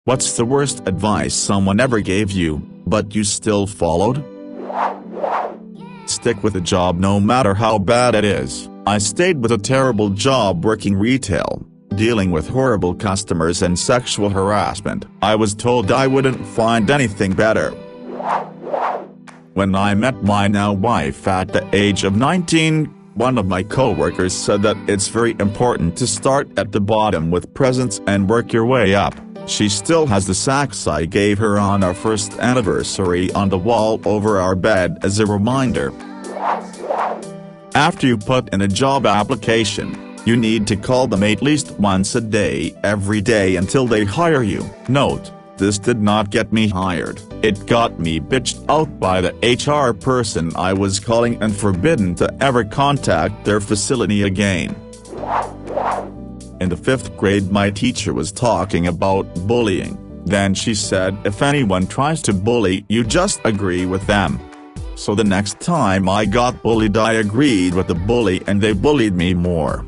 What's the worst advice someone ever gave you, but you still followed? Stick with a job no matter how bad it is. I stayed with a terrible job working retail, dealing with horrible customers and sexual harassment. I was told I wouldn't find anything better. When I met my now wife at the age of 19, one of my coworkers said that it's very important to start at the bottom with presents and work your way up. She still has the sacks I gave her on our first anniversary on the wall over our bed as a reminder. After you put in a job application, you need to call them at least once a day every day until they hire you. Note: this did not get me hired. It got me bitched out by the HR person I was calling and forbidden to ever contact their facility again. In the 5th grade, my teacher was talking about bullying. Then she said, if anyone tries to bully you, just agree with them. So the next time I got bullied, I agreed with the bully and they bullied me more.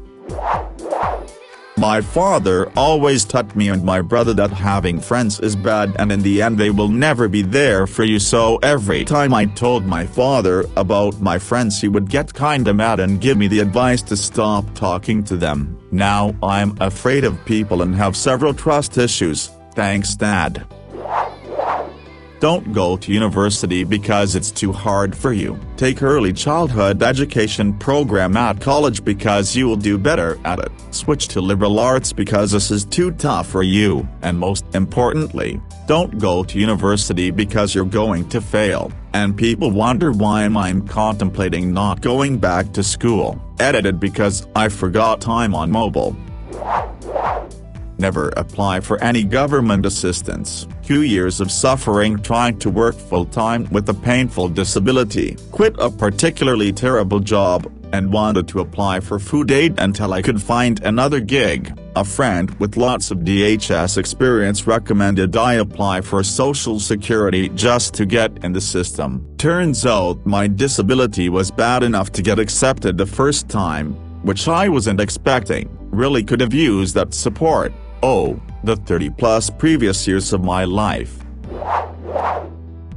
My father always taught me and my brother that having friends is bad and in the end they will never be there for you, so every time I told my father about my friends he would get kinda mad and give me the advice to stop talking to them. Now I'm afraid of people and have several trust issues. Thanks, Dad. Don't go to university because it's too hard for you. Take early childhood education program at college because you will do better at it. Switch to liberal arts because this is too tough for you. And most importantly, don't go to university because you're going to fail. And people wonder why I'm contemplating not going back to school. Edited because I forgot time on mobile. Never apply for any government assistance. 2 years of suffering trying to work full-time with a painful disability. Quit a particularly terrible job, and wanted to apply for food aid until I could find another gig. A friend with lots of DHS experience recommended I apply for Social Security just to get in the system. Turns out my disability was bad enough to get accepted the first time, which I wasn't expecting. Really could have used that support. Oh, the 30+ previous years of my life.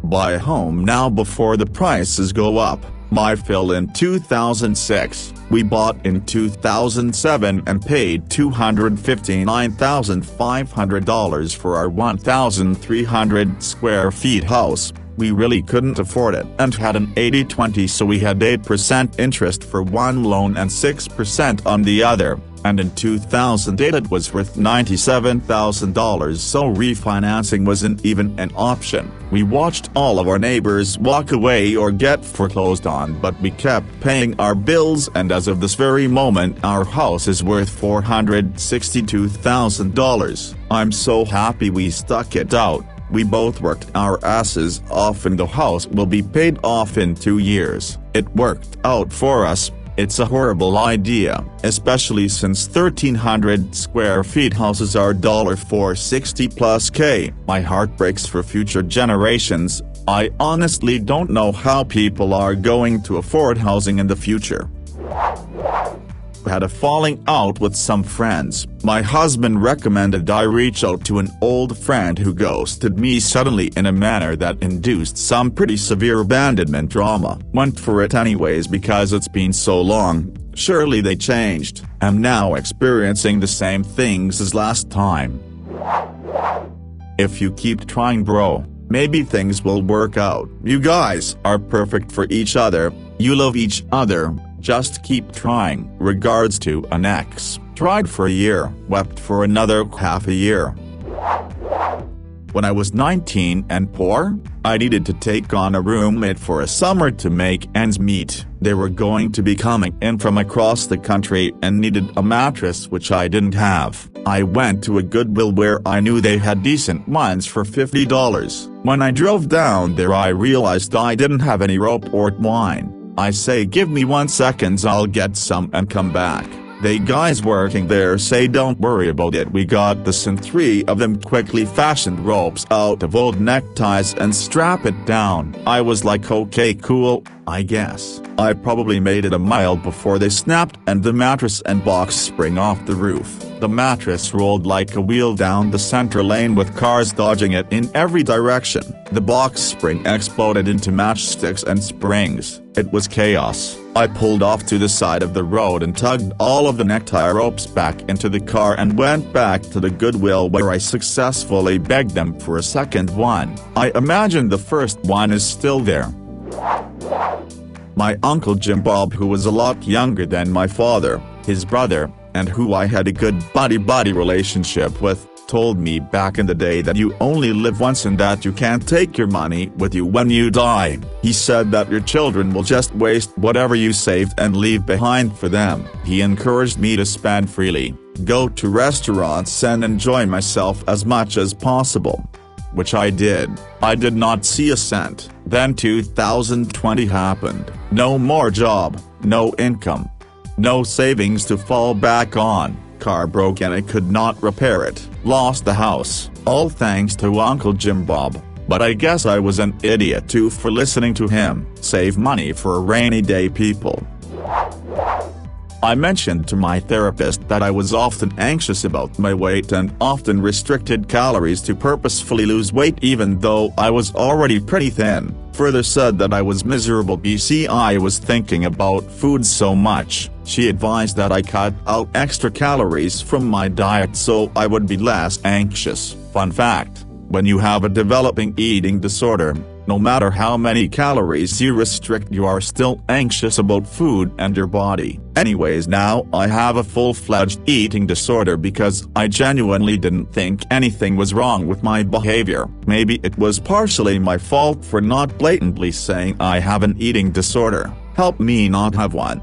Buy a home now before the prices go up. My fill in 2006, we bought in 2007 and paid $259,500 for our 1,300 square feet house. We really couldn't afford it and had an 80-20, so we had 8% interest for one loan and 6% on the other. And in 2008 it was worth $97,000, so refinancing wasn't even an option. We watched all of our neighbors walk away or get foreclosed on, but we kept paying our bills, and as of this very moment our house is worth $462,000. I'm so happy we stuck it out. We both worked our asses off and the house will be paid off in 2 years. It worked out for us. It's a horrible idea, especially since 1,300 square feet houses are $460+K. My heart breaks for future generations. I honestly don't know how people are going to afford housing in the future. Had a falling out with some friends. My husband recommended I reach out to an old friend who ghosted me suddenly in a manner that induced some pretty severe abandonment drama. Went for it anyways because it's been so long. Surely they changed. I'm now experiencing the same things as last time. If you keep trying, bro, maybe things will work out. You guys are perfect for each other. You love each other. Just keep trying. Regards to an ex. Tried for a year, wept for another half a year. When I was 19 and poor, I needed to take on a roommate for a summer to make ends meet. They were going to be coming in from across the country and needed a mattress which I didn't have. I went to a Goodwill where I knew they had decent ones for $50. When I drove down there I realized I didn't have any raw port wine. I say, give me 1 second, I'll get some and come back. They guys working there say don't worry about it. We got this, and 3 of them quickly fashioned ropes out of old neckties and strap it down. I was like, okay, cool, I guess. I probably made it a mile before they snapped and the mattress and box spring off the roof. The mattress rolled like a wheel down the center lane with cars dodging it in every direction. The box spring exploded into matchsticks and springs. It was chaos. I pulled off to the side of the road and tugged all of the necktie ropes back into the car and went back to the Goodwill, where I successfully begged them for a second one. I imagine the first one is still there. My Uncle Jim Bob, who was a lot younger than my father, his brother, and who I had a good buddy-buddy relationship with, told me back in the day that you only live once and that you can't take your money with you when you die. He said that your children will just waste whatever you saved and leave behind for them. He encouraged me to spend freely, go to restaurants and enjoy myself as much as possible. Which I did. I did not see a cent. Then 2020 happened. No more job, no income, no savings to fall back on. Car broke and I could not repair it. Lost the house, all thanks to Uncle Jim Bob. But I guess I was an idiot too for listening to him. Save money for a rainy day, people. I mentioned to my therapist that I was often anxious about my weight and often restricted calories to purposefully lose weight even though I was already pretty thin. Further said that I was miserable because I was thinking about food so much. She advised that I cut out extra calories from my diet so I would be less anxious. Fun fact: when you have a developing eating disorder, no matter how many calories you restrict, you are still anxious about food and your body. Anyways, now I have a full-fledged eating disorder because I genuinely didn't think anything was wrong with my behavior. Maybe it was partially my fault for not blatantly saying I have an eating disorder. Help me not have one.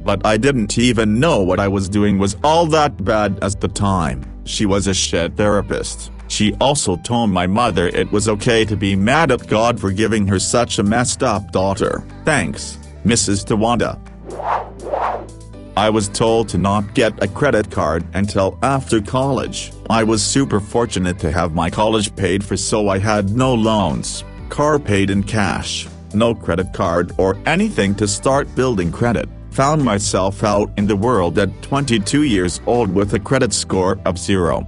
But I didn't even know what I was doing was all that bad at the time. She was a shit therapist. She also told my mother it was okay to be mad at God for giving her such a messed up daughter. Thanks, Mrs. Tawanda. I was told to not get a credit card until after college. I was super fortunate to have my college paid for, so I had no loans, car paid in cash, no credit card or anything to start building credit. Found myself out in the world at 22 years old with a credit score of 0.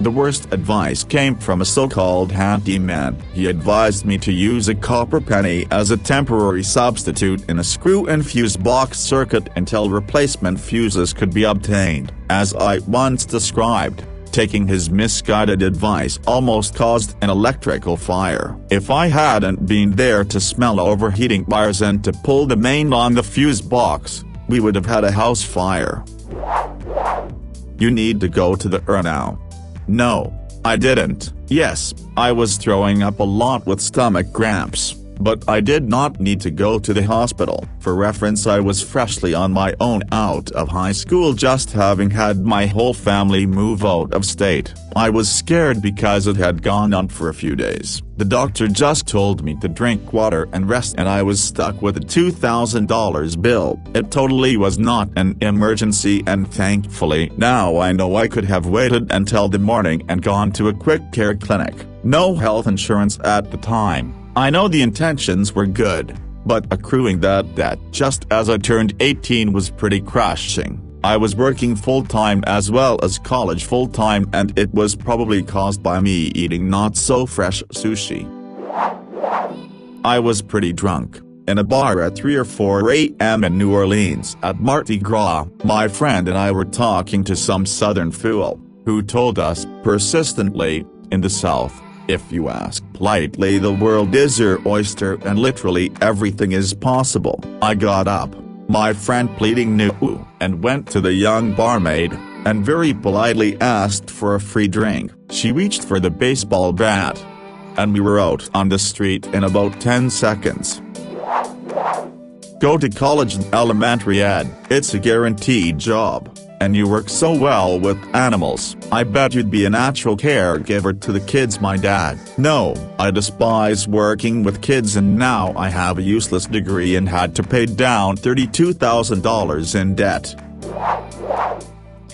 The worst advice came from a so-called handyman. He advised me to use a copper penny as a temporary substitute in a screw and fuse box circuit until replacement fuses could be obtained. As I once described, taking his misguided advice almost caused an electrical fire. If I hadn't been there to smell overheating wires and to pull the main on the fuse box, we would have had a house fire. You need to go to the ER now. No, I didn't. Yes, I was throwing up a lot with stomach cramps, but I did not need to go to the hospital. For reference, I was freshly on my own out of high school, just having had my whole family move out of state. I was scared because it had gone on for a few days. The doctor just told me to drink water and rest, and I was stuck with a $2,000 bill. It totally was not an emergency, and thankfully now I know I could have waited until the morning and gone to a quick care clinic. No health insurance at the time. I know the intentions were good, but accruing that debt just as I turned 18 was pretty crushing. I was working full-time as well as college full-time, and it was probably caused by me eating not-so-fresh sushi. I was pretty drunk, in a bar at 3 or 4 a.m. in New Orleans at Mardi Gras. My friend and I were talking to some southern fool, who told us persistently, in the South, if you ask politely, the world is your oyster and literally everything is possible. I got up, my friend pleading no, and went to the young barmaid, and very politely asked for a free drink. She reached for the baseball bat, and we were out on the street in about 10 seconds. Go to college and elementary ed, it's a guaranteed job. And you work so well with animals, I bet you'd be a natural caregiver to the kids. My dad. No, I despise working with kids, and now I have a useless degree and had to pay down $32,000 in debt.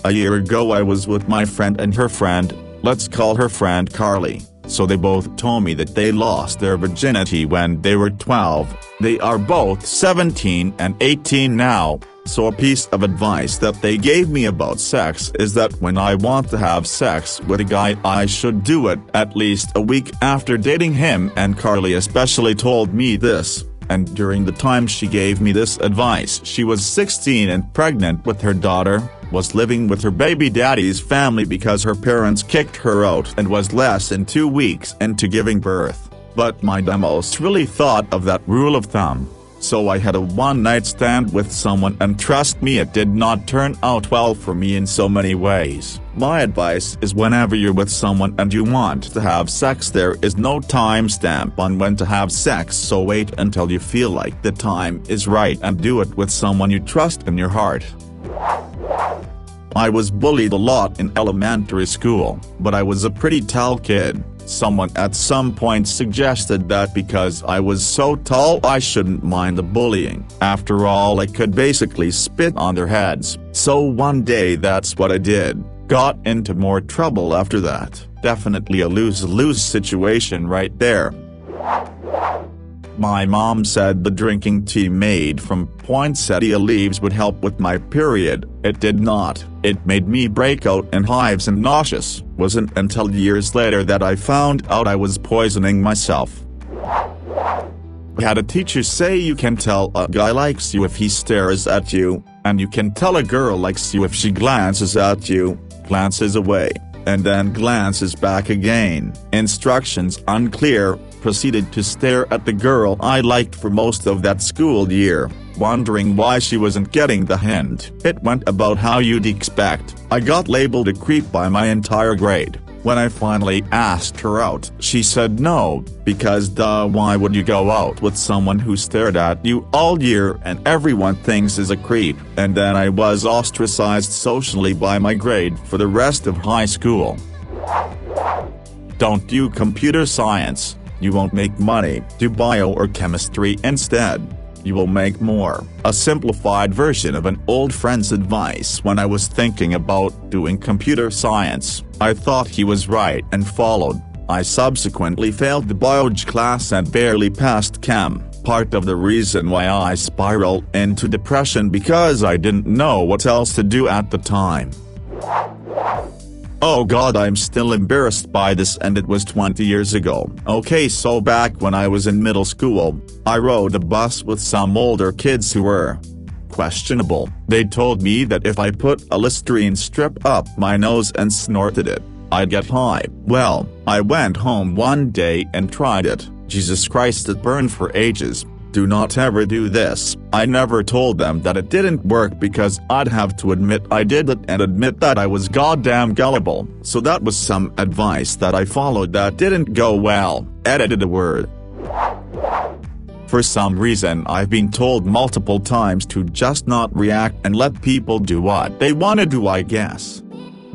A year ago I was with my friend and her friend, let's call her friend Carly. So they both told me that they lost their virginity when they were 12, they are both 17 and 18 now. So a piece of advice that they gave me about sex is that when I want to have sex with a guy I should do it at least a week after dating him, and Carly especially told me this, and during the time she gave me this advice she was 16 and pregnant with her daughter, was living with her baby daddy's family because her parents kicked her out, and was less than 2 weeks into giving birth. But my demos really thought of that rule of thumb. So I had a one-night stand with someone, and trust me, it did not turn out well for me in so many ways. My advice is whenever you're with someone and you want to have sex, there is no time stamp on when to have sex, so wait until you feel like the time is right and do it with someone you trust in your heart. I was bullied a lot in elementary school, but I was a pretty tall kid. Someone at some point suggested that because I was so tall I shouldn't mind the bullying. After all, I could basically spit on their heads. So one day that's what I did. Got into more trouble after that. Definitely a lose-lose situation right there. My mom said the drinking tea made from poinsettia leaves would help with my period. It did not. It made me break out in hives and nauseous. Wasn't until years later that I found out I was poisoning myself. I had a teacher say you can tell a guy likes you if he stares at you, and you can tell a girl likes you if she glances at you, glances away, and then glances back again. Instructions unclear. Proceeded to stare at the girl I liked for most of that school year, wondering why she wasn't getting the hint. It went about how you'd expect. I got labeled a creep by my entire grade. When I finally asked her out, she said no, because duh, why would you go out with someone who stared at you all year and everyone thinks is a creep? And then I was ostracized socially by my grade for the rest of high school. Don't do computer science. You won't make money. Do bio or chemistry instead. You will make more. A simplified version of an old friend's advice when I was thinking about doing computer science. I thought he was right and followed. I subsequently failed the biology class and barely passed chem. Part of the reason why I spiraled into depression because I didn't know what else to do at the time. Oh god, I'm still embarrassed by this, and it was 20 years ago. Okay, so back when I was in middle school, I rode a bus with some older kids who were questionable. They told me that if I put a Listerine strip up my nose and snorted it, I'd get high. Well, I went home one day and tried it. Jesus Christ, it burned for ages. Do not ever do this. I never told them that it didn't work because I'd have to admit I did it and admit that I was goddamn gullible. So that was some advice that I followed that didn't go well. Edited a word. For some reason I've been told multiple times to just not react and let people do what they want to do, I guess.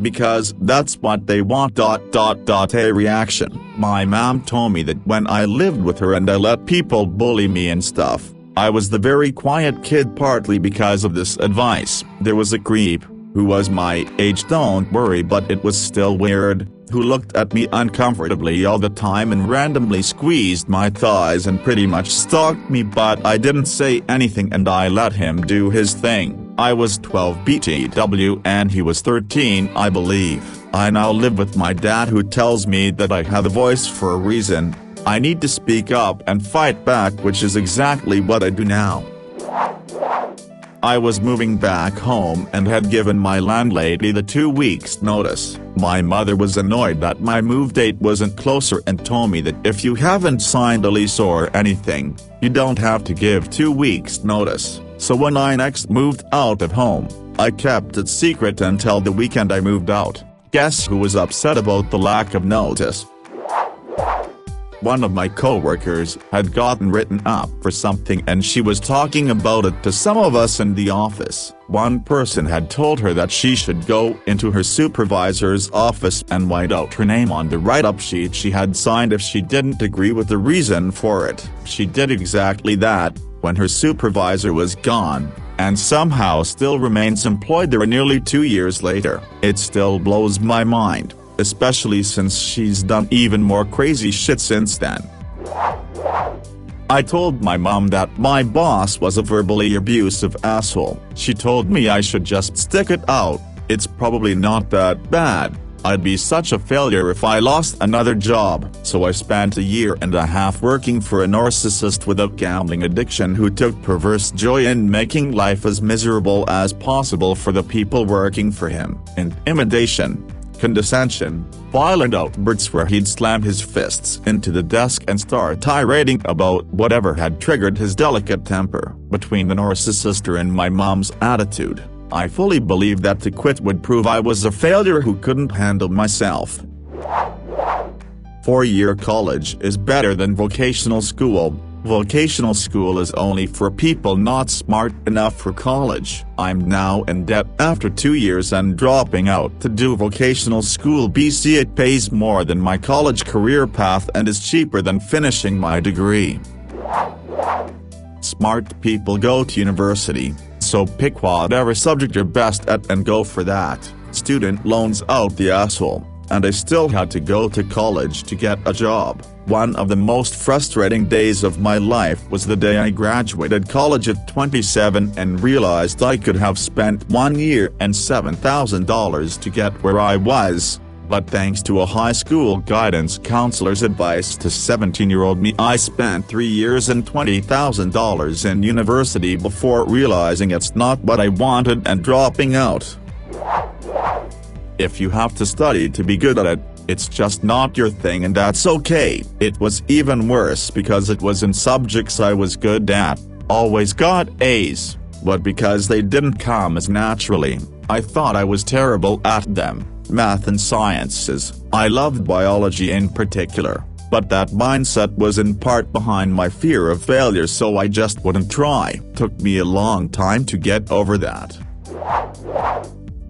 Because that's what they want. A reaction. My mom told me that when I lived with her and I let people bully me and stuff, I was the very quiet kid, partly because of this advice. There was a creep, who was my age, don't worry, but it was still weird, who looked at me uncomfortably all the time and randomly squeezed my thighs and pretty much stalked me, but I didn't say anything and I let him do his thing. I was 12 BTW and he was 13, I believe. I now live with my dad, who tells me that I have a voice for a reason. I need to speak up and fight back, which is exactly what I do now. I was moving back home and had given my landlady the 2 weeks notice. My mother was annoyed that my move date wasn't closer and told me that if you haven't signed a lease or anything, you don't have to give 2 weeks notice. So when I next moved out of home, I kept it secret until the weekend I moved out. Guess who was upset about the lack of notice? One of my coworkers had gotten written up for something and she was talking about it to some of us in the office. One person had told her that she should go into her supervisor's office and white out her name on the write-up sheet she had signed if she didn't agree with the reason for it. She did exactly that, when her supervisor was gone, and somehow still remains employed there nearly 2 years later. It still blows my mind, especially since she's done even more crazy shit since then. I told my mom that my boss was a verbally abusive asshole. She told me I should just stick it out, it's probably not that bad. I'd be such a failure if I lost another job. So I spent 1.5 years working for a narcissist with a gambling addiction who took perverse joy in making life as miserable as possible for the people working for him. Intimidation, condescension, violent outbursts where he'd slam his fists into the desk and start tirading about whatever had triggered his delicate temper. Between the narcissist and my mom's attitude, I fully believed that to quit would prove I was a failure who couldn't handle myself. 4-year college is better than vocational school. Vocational school is only for people not smart enough for college. I'm now in debt after 2 years and dropping out to do vocational school. BC it pays more than my college career path and is cheaper than finishing my degree. Smart people go to university, so pick whatever subject you're best at and go for that. Student loans out the asshole, and I still had to go to college to get a job. One of the most frustrating days of my life was the day I graduated college at 27 and realized I could have spent 1 year and $7,000 to get where I was. But thanks to a high school guidance counselor's advice to 17-year-old me, I spent 3 years and $20,000 in university before realizing it's not what I wanted and dropping out. If you have to study to be good at it, it's just not your thing, and that's okay. It was even worse because it was in subjects I was good at, always got A's, but because they didn't come as naturally, I thought I was terrible at them. Math and sciences, I loved biology in particular, but that mindset was in part behind my fear of failure, so I just wouldn't try. Took me a long time to get over that.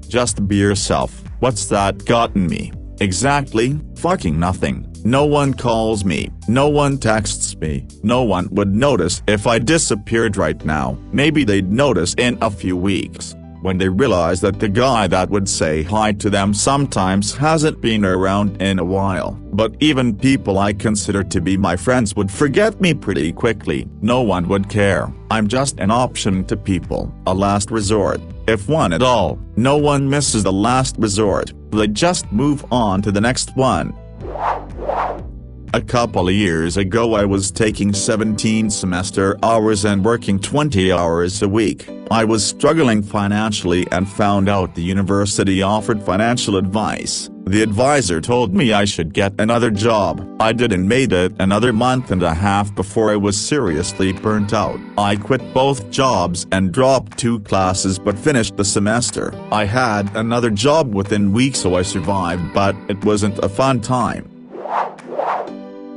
Just be yourself. What's that gotten me? Exactly, fucking nothing. No one calls me, no one texts me, no one would notice if I disappeared right now. Maybe they'd notice in a few weeks, when they realize that the guy that would say hi to them sometimes hasn't been around in a while. But even people I consider to be my friends would forget me pretty quickly. No one would care. I'm just an option to people, a last resort, if one at all. No one misses the last resort, they just move on to the next one. A couple of years ago I was taking 17 semester hours and working 20 hours a week. I was struggling financially and found out the university offered financial advice. The advisor told me I should get another job. I did and made it another 1.5 months before I was seriously burnt out. I quit both jobs and dropped 2 classes but finished the semester. I had another job within weeks, so I survived, but it wasn't a fun time.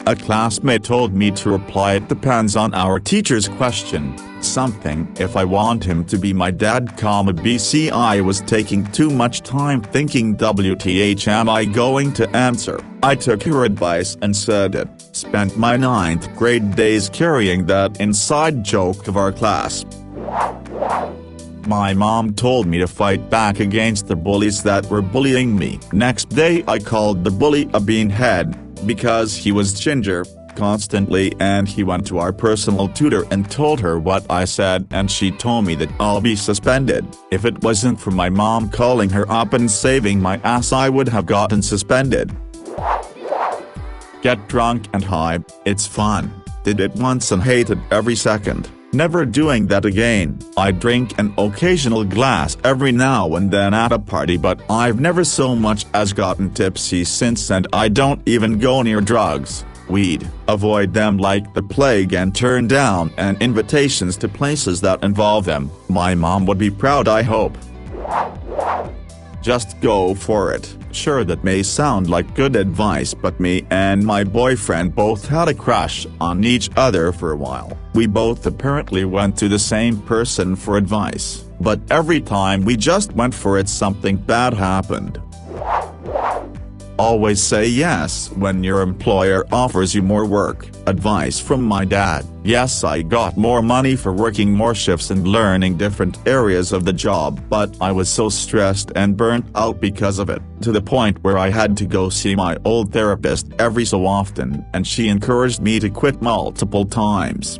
A classmate told me to reply "It depends on our teacher's question. Something if I want him to be my dad, BC I was taking too much time thinking WTH am I going to answer. I took her advice and said it. Spent my 9th grade days carrying that inside joke of our class. My mom told me to fight back against the bullies that were bullying me. Next day I called the bully a beanhead, because he was ginger, constantly, and he went to our personal tutor and told her what I said, and she told me that I'll be suspended. If it wasn't for my mom calling her up and saving my ass, I would have gotten suspended. Get drunk and high, it's fun. Did it once and hated every second. Never doing that again. I drink an occasional glass every now and then at a party, but I've never so much as gotten tipsy since, and I don't even go near drugs. Weed, avoid them like the plague and turn down any invitations to places that involve them. My mom would be proud, I hope. Just go for it. Sure, that may sound like good advice, but me and my boyfriend both had a crush on each other for a while. We both apparently went to the same person for advice, but every time we just went for it, something bad happened. Always say yes when your employer offers you more work. Advice from my dad. Yes, I got more money for working more shifts and learning different areas of the job, but I was so stressed and burnt out because of it, to the point where I had to go see my old therapist every so often, and she encouraged me to quit multiple times.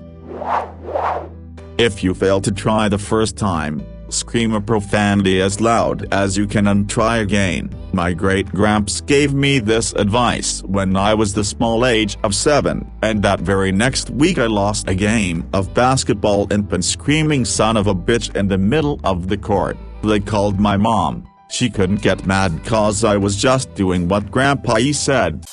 If you fail to try the first time, scream a profanity as loud as you can and try again. My great-gramps gave me this advice when I was the small age of 7, and that very next week I lost a game of basketball and been screaming son of a bitch in the middle of the court. They called my mom. She couldn't get mad cause I was just doing what Grandpa said.